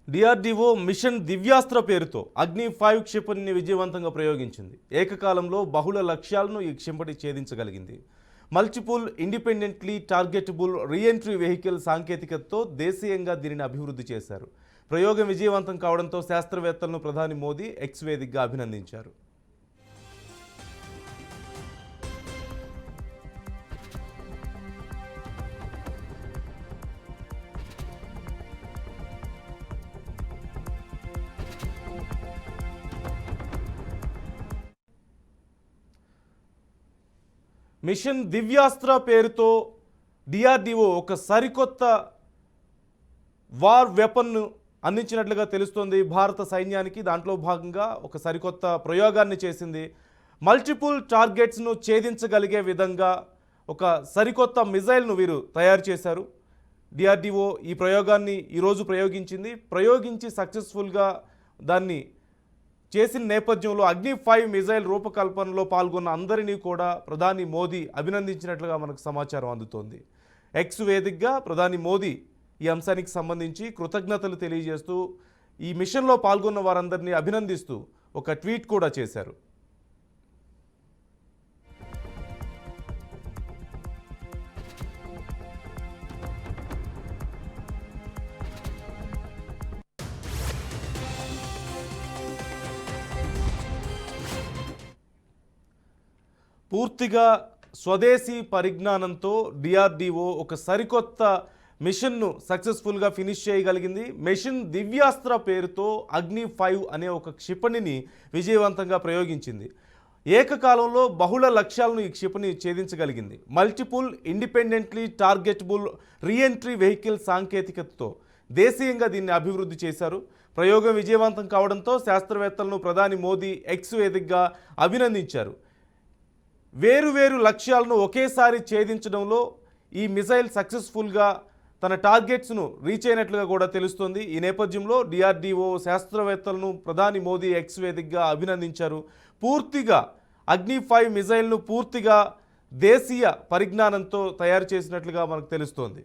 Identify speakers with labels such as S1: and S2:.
S1: DRDO machine Divyastra పేరుతో అగ్ని-5 క్షిపణిని విజయవంతంగా ప్రయోగించింది. ఏకకాలంలో బహుళ లక్ష్యాలను ఈ క్షిపణి ఛేదించగలిగింది. Multiple independently targetable reentry vehicle సాంకేతికతతో దేశీయంగా దీనిని అభివృద్ధి చేశారు. ప్రయోగం విజయవంతం కావడంతో శాస్త్రవేత్తలను ప్రధాని మోదీ ఎక్స్ వేదికగా అభినందించారు. మిషన్ దివ్యాస్త్ర పేరుతో డిఆర్డీఓ ఒక సరికొత్త వార్ వెపన్ను అందించినట్లుగా తెలుస్తోంది భారత సైన్యానికి. దాంట్లో భాగంగా ఒక సరికొత్త ప్రయోగాన్ని చేసింది. మల్టిపుల్ టార్గెట్స్ను ఛేదించగలిగే విధంగా ఒక సరికొత్త మిజైల్ను వీరు తయారు చేశారు. డిఆర్డీఓ ఈ ప్రయోగాన్ని ఈరోజు ప్రయోగించి సక్సెస్ఫుల్గా దాన్ని చేసిన నేపథ్యంలో అగ్ని-5 మిజైల్ రూపకల్పనలో పాల్గొన్న అందరినీ కూడా ప్రధాని మోదీ అభినందించినట్లుగా మనకు సమాచారం అందుతోంది. ఎక్స్ వేదికగా ప్రధాని మోదీ ఈ అంశానికి సంబంధించి కృతజ్ఞతలు తెలియజేస్తూ ఈ మిషన్లో పాల్గొన్న వారందరినీ అభినందిస్తూ ఒక ట్వీట్ కూడా చేశారు. పూర్తిగా స్వదేశీ పరిజ్ఞానంతో డిఆర్డీఓ ఒక సరికొత్త మిషన్ను సక్సెస్ఫుల్గా ఫినిష్ చేయగలిగింది. మిషన్ దివ్యాస్త్ర పేరుతో అగ్ని-5 అనే ఒక క్షిపణిని విజయవంతంగా ప్రయోగించింది. ఏకకాలంలో బహుళ లక్ష్యాలను ఈ క్షిపణి ఛేదించగలిగింది. Multiple independently targetable reentry vehicle సాంకేతికతతో దేశీయంగా దీన్ని అభివృద్ధి చేశారు. ప్రయోగం విజయవంతం కావడంతో శాస్త్రవేత్తలను ప్రధాని మోదీ ఎక్స్ వేదికగా అభినందించారు. వేరువేరు లక్ష్యాలను ఒకేసారి ఛేదించడంలో ఈ మిసైల్ సక్సెస్ఫుల్గా తన టార్గెట్స్ను రీచ్ అయినట్లుగా కూడా తెలుస్తుంది. ఈ నేపథ్యంలో డిఆర్డీఓ శాస్త్రవేత్తలను ప్రధాని మోదీ ఎక్స్ వేదికగా అభినందించారు. పూర్తిగా అగ్ని-5 మిసైల్ను పూర్తిగా దేశీయ పరిజ్ఞానంతో తయారు చేసినట్లుగా మనకు తెలుస్తోంది.